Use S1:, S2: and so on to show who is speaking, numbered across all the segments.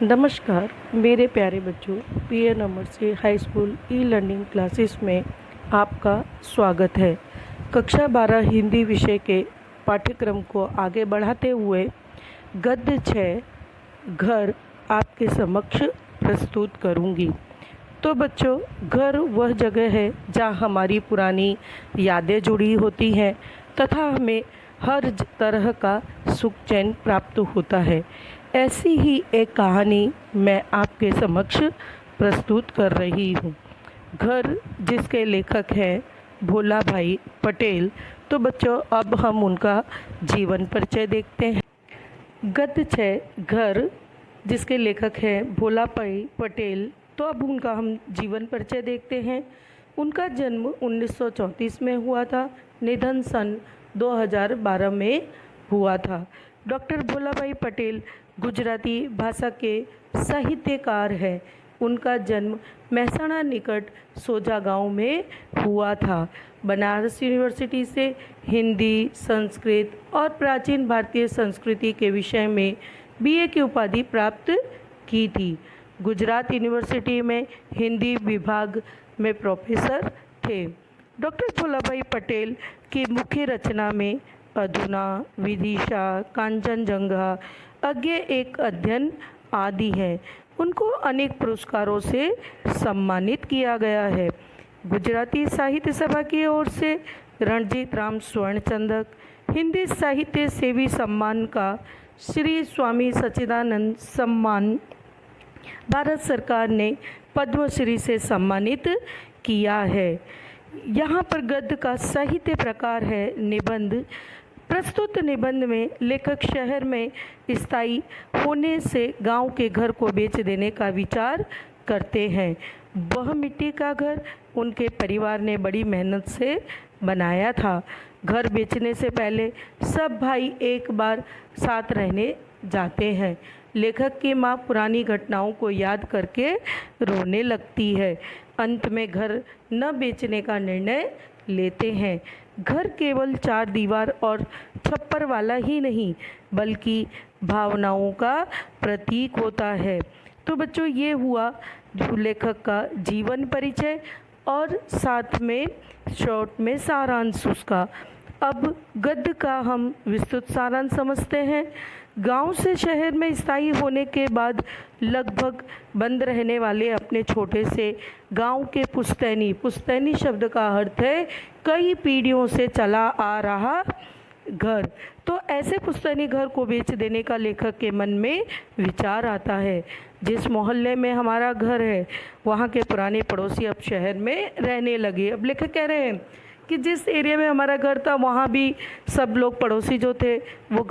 S1: नमस्कार मेरे प्यारे बच्चों। PN Amarsi high school e learning classes में आपका स्वागत है। कक्षा 12 हिंदी विषय के पाठ्यक्रम को आगे बढ़ाते हुए गद्य 6 घर आपके समक्ष प्रस्तुत करूंगी। तो बच्चों, घर वह जगह है जहाँ हमारी पुरानी यादें जुड़ी होती हैं तथा हमें हर तरह का सुख चैन प्राप्त होता है। ऐसी ही एक कहानी मैं आपके समक्ष प्रस्तुत कर रही हूँ। घर, जिसके लेखक हैं भोला भाई पटेल। तो बच्चों, अब हम उनका जीवन परिचय देखते हैं। गद्य 6 घर, जिसके लेखक हैं भोला भाई पटेल। तो अब उनका हम जीवन परिचय देखते हैं। उनका जन्म 1934 में हुआ था। निधन सन 2012 में हुआ था। डॉक्टर भोला भाई पटेल गुजराती भाषा के साहित्यकार हैं। उनका जन्म महसाणा निकट सोजा गांव में हुआ था। बनारस यूनिवर्सिटी से हिंदी, संस्कृत और प्राचीन भारतीय संस्कृति के विषय में बीए की उपाधि प्राप्त की थी। गुजरात यूनिवर्सिटी में हिंदी विभाग में प्रोफेसर थे। डॉक्टर भोला भाई पटेल की मुख्य रचना में अधुना, विदिशा, कांचनजंगा, अज्ञे एक अध्ययन आदि है। उनको अनेक पुरस्कारों से सम्मानित किया गया है। गुजराती साहित्य सभा की ओर से रणजीत राम स्वर्ण चंदक, हिंदी साहित्य सेवी सम्मान का श्री स्वामी सच्चिदानंद सम्मान भारत सरकार ने पद्मश्री से सम्मानित किया है। यहाँ पर गद्य का साहित्य प्रकार है निबंध। प्रस्तुत निबंध में लेखक शहर में स्थायी होने से गांव के घर को बेच देने का विचार करते हैं। वह मिट्टी का घर उनके परिवार ने बड़ी मेहनत से बनाया था। घर बेचने से पहले सब भाई एक बार साथ रहने जाते हैं। लेखक की माँ पुरानी घटनाओं को याद करके रोने लगती है। अंत में घर न बेचने का निर्णय लेते हैं। घर केवल 4 दीवार और छप्पर वाला ही नहीं, बल्कि भावनाओं का प्रतीक होता है। तो बच्चों, ये हुआ लेखक का जीवन परिचय और साथ में शॉर्ट में सारांश उसका। अब गद्य का हम विस्तृत सारांश समझते हैं। गांव से शहर में स्थायी होने के बाद लगभग बंद रहने वाले अपने छोटे से गांव के पुश्तैनी, पुश्तैनी शब्द का अर्थ है कई पीढ़ियों से चला आ रहा घर। तो ऐसे पुश्तैनी घर को बेच देने का लेखक के मन में विचार आता है। जिस मोहल्ले में हमारा घर है, वहाँ के पुराने पड़ोसी अब शहर में रहने लगे। अब लेखक कह रहे हैं कि जिस एरिया में हमारा घर था, वहाँ भी सब लोग पड़ोसी जो थे वो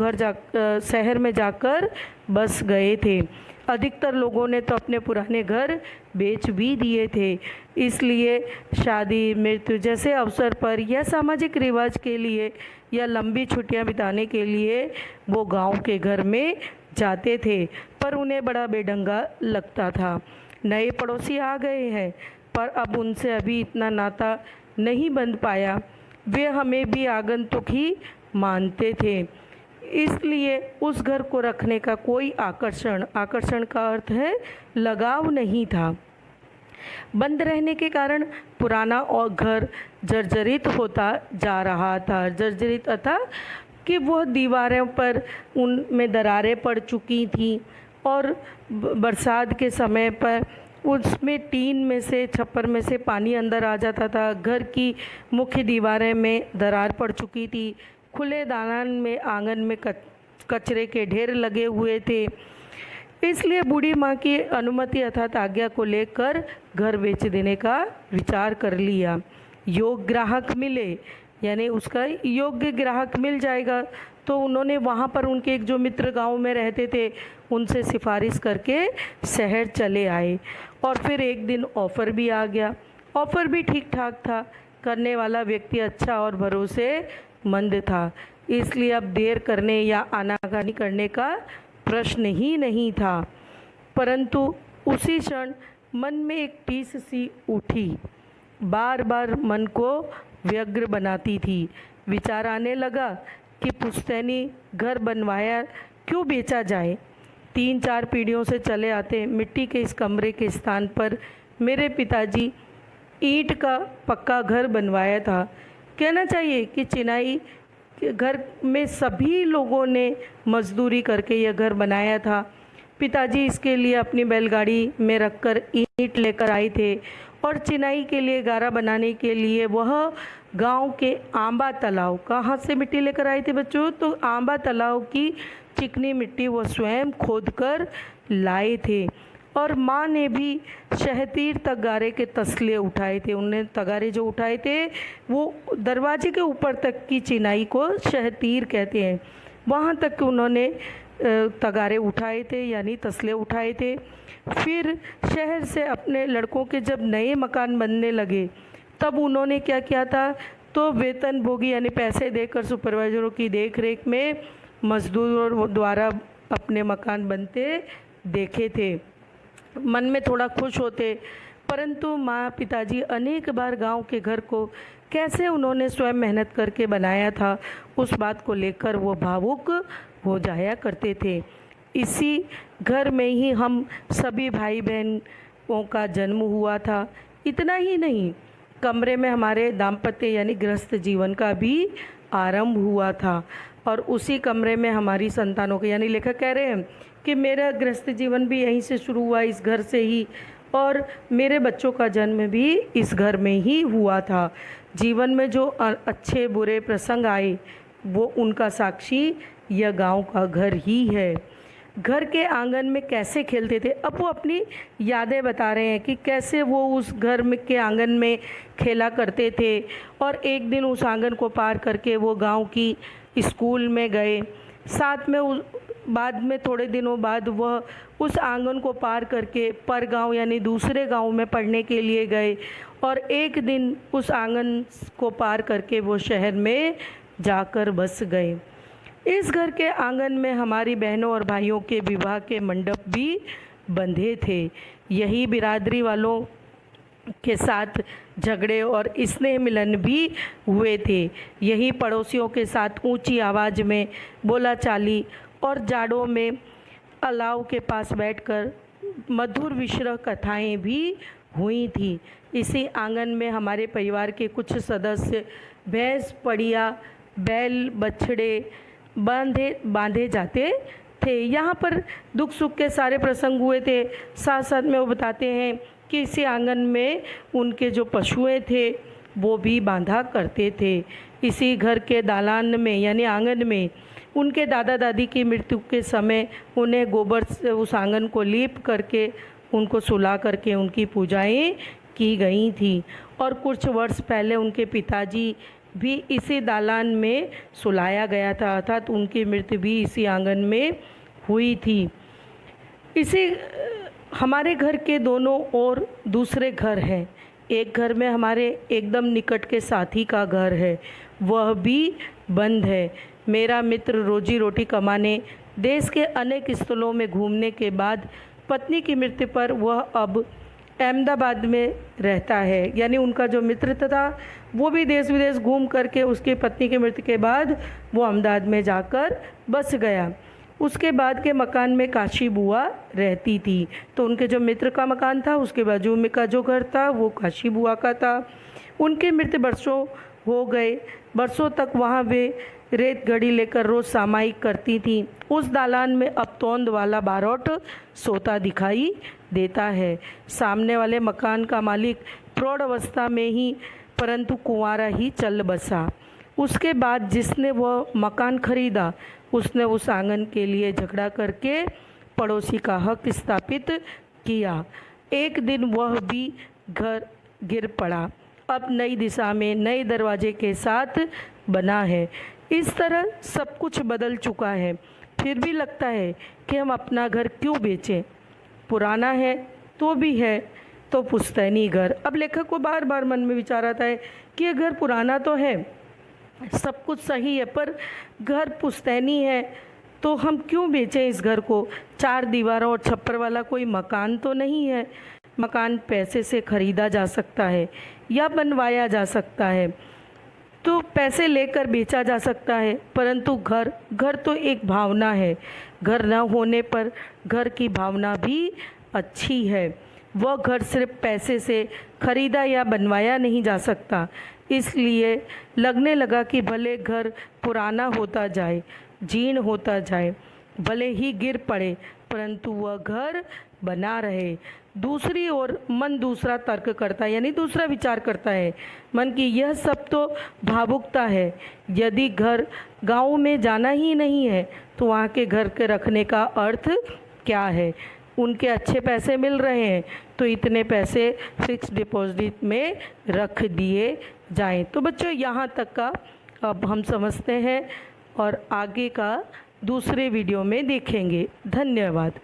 S1: शहर में जाकर बस गए थे। अधिकतर लोगों ने तो अपने पुराने घर बेच भी दिए थे। इसलिए शादी, मृत्यु जैसे अवसर पर या सामाजिक रिवाज के लिए या लंबी छुट्टियां बिताने के लिए वो गांव के घर में जाते थे, पर उन्हें बड़ा बेढंगा लगता था। नए पड़ोसी आ गए हैं, पर अब उनसे अभी इतना नाता नहीं बन पाया। वे हमें भी आगंतुक ही मानते थे, इसलिए उस घर को रखने का कोई आकर्षण का अर्थ है लगाव नहीं था। बंद रहने के कारण पुराना और घर जर्जरित होता जा रहा था। जर्जरित अथा कि वह दीवारों पर उनमें दरारें पड़ चुकी थी और बरसात के समय पर उसमें टीन में से, छप्पर में से पानी अंदर आ जाता था। घर की मुख्य दीवारें में दरार पड़ चुकी थी। खुले दालान में, आंगन में कचरे के ढेर लगे हुए थे। इसलिए बूढ़ी माँ की अनुमति अर्थात आज्ञा को लेकर घर बेच देने का विचार कर लिया। योग्य ग्राहक मिले, यानी उसका योग्य ग्राहक मिल जाएगा, तो उन्होंने वहाँ पर उनके एक जो मित्र गांव में रहते थे उनसे सिफारिश करके शहर चले आए। और फिर एक दिन ऑफ़र भी आ गया। ऑफ़र भी ठीक ठाक था। करने वाला व्यक्ति अच्छा और भरोसेमंद था, इसलिए अब देर करने या आनाकानी करने का प्रश्न ही नहीं था। परंतु उसी क्षण मन में एक टीस सी उठी, बार बार मन को व्यग्र बनाती थी। विचार आने लगा कि पुश्तैनी घर बनवाया क्यों बेचा जाए। 3-4 पीढ़ियों से चले आते मिट्टी के इस कमरे के स्थान पर मेरे पिताजी ईंट का पक्का घर बनवाया था। कहना चाहिए कि चिनाई के घर में सभी लोगों ने मजदूरी करके यह घर बनाया था। पिताजी इसके लिए अपनी बैलगाड़ी में रखकर ईंट लेकर आए थे और चिनाई के लिए गारा बनाने के लिए वह गांव के आंबा तालाब, कहाँ से मिट्टी लेकर आए थे बच्चों? तो आंबा तालाब की चिकनी मिट्टी वो स्वयं खोदकर लाए थे। और माँ ने भी शहतीर तगारे के तसले उठाए थे। उन्हें तगारे जो उठाए थे वो दरवाजे के ऊपर तक की चिनाई को शहतीर कहते हैं, वहाँ तक उन्होंने तगारे उठाए थे यानी तसले उठाए थे। फिर शहर से अपने लड़कों के जब नए मकान बनने लगे तब उन्होंने क्या किया था, तो वेतनभोगी यानी पैसे देकर सुपरवाइजरों की देखरेख में मजदूरों द्वारा अपने मकान बनते देखे थे। मन में थोड़ा खुश होते, परंतु माँ पिताजी अनेक बार गांव के घर को कैसे उन्होंने स्वयं मेहनत करके बनाया था उस बात को लेकर वो भावुक हो जाया करते थे। इसी घर में ही हम सभी भाई बहनों का जन्म हुआ था। इतना ही नहीं, कमरे में हमारे दाम्पत्य यानी गृहस्थ जीवन का भी आरंभ हुआ था और उसी कमरे में हमारी संतानों के, यानी लेखक कह रहे हैं कि मेरा गृहस्थ जीवन भी यहीं से शुरू हुआ, इस घर से ही, और मेरे बच्चों का जन्म भी इस घर में ही हुआ था। जीवन में जो अच्छे बुरे प्रसंग आए वो उनका साक्षी यह गांव का घर ही है। घर के आंगन में कैसे खेलते थे, अब वो अपनी यादें बता रहे हैं कि कैसे वो उस घर में के आंगन में खेला करते थे। और एक दिन उस आंगन को पार करके वो गांव की स्कूल में गए। साथ में बाद में थोड़े दिनों बाद वह उस आंगन को पार करके पर गांव यानी दूसरे गांव में पढ़ने के लिए गए और एक दिन उस आंगन को पार करके वो शहर में जाकर बस गए। इस घर के आंगन में हमारी बहनों और भाइयों के विवाह के मंडप भी बंधे थे। यही बिरादरी वालों के साथ झगड़े और स्नेह मिलन भी हुए थे। यही पड़ोसियों के साथ ऊंची आवाज़ में बोला चाली और जाड़ों में अलाव के पास बैठकर मधुर विश्रह कथाएं भी हुई थी। इसी आंगन में हमारे परिवार के कुछ सदस्य भैंस, पड़िया, बैल, बछड़े बांधे जाते थे। यहाँ पर दुख सुख के सारे प्रसंग हुए थे। साथ साथ में वो बताते हैं कि इसी आंगन में उनके जो पशुएं थे वो भी बांधा करते थे। इसी घर के दालान में यानी आंगन में उनके दादा दादी की मृत्यु के समय उन्हें गोबर से उस आंगन को लीप करके उनको सुला करके उनकी पूजाएं की गई थी। और कुछ वर्ष पहले उनके पिताजी भी इसी दालान में सुलाया गया था, अर्थात उनकी मृत्यु भी इसी आंगन में हुई थी। इसी हमारे घर के दोनों ओर दूसरे घर हैं। एक घर में हमारे एकदम निकट के साथी का घर है, वह भी बंद है। मेरा मित्र रोजी रोटी कमाने देश के अनेक स्थलों में घूमने के बाद पत्नी की मृत्यु पर वह अब अहमदाबाद में रहता है। यानी उनका जो मित्र था वो भी देश विदेश घूम करके उसकी पत्नी की मृत्यु के बाद वो अहमदाबाद में जाकर बस गया। उसके बाद के मकान में काशी बुआ रहती थी, तो उनके जो मित्र का मकान था उसके बाजू में का जो घर था वो काशी बुआ का था। उनके मृत्यु वर्षों हो गए, वर्षों तक वहाँ वे रेत घड़ी लेकर रोज़ सामायिक करती थी। उस दालान में अब तोंद वाला बारोट सोता दिखाई देता है। सामने वाले मकान का मालिक प्रौढ़ अवस्था में ही परंतु कुंवारा ही चल बसा। उसके बाद जिसने वह मकान खरीदा उसने उस आंगन के लिए झगड़ा करके पड़ोसी का हक स्थापित किया। एक दिन वह भी घर गिर पड़ा, अब नई दिशा में नए दरवाजे के साथ बना है। इस तरह सब कुछ बदल चुका है, फिर भी लगता है कि हम अपना घर क्यों बेचें। पुराना है तो भी है तो पुश्तैनी घर। अब लेखक को बार बार मन में विचार आता है कि ये घर पुराना तो है, सब कुछ सही है, पर घर पुश्तैनी है तो हम क्यों बेचें इस घर को। 4 दीवारों और छप्पर वाला कोई मकान तो नहीं है। मकान पैसे से ख़रीदा जा सकता है या बनवाया जा सकता है। तो पैसे लेकर बेचा जा सकता है, परंतु घर तो एक भावना है। घर न होने पर घर की भावना भी अच्छी है। वह घर सिर्फ पैसे से खरीदा या बनवाया नहीं जा सकता। इसलिए लगने लगा कि भले घर पुराना होता जाए, जीर्ण होता जाए, भले ही गिर पड़े, परंतु वह घर बना रहे। दूसरी ओर मन दूसरा तर्क करता है, यानी दूसरा विचार करता है मन की यह सब तो भावुकता है। यदि घर गांव में जाना ही नहीं है तो वहाँ के घर के रखने का अर्थ क्या है। उनके अच्छे पैसे मिल रहे हैं तो इतने पैसे फिक्स डिपॉजिट में रख दिए जाएं। तो बच्चों यहाँ तक का अब हम समझते हैं और आगे का दूसरे वीडियो में देखेंगे। धन्यवाद।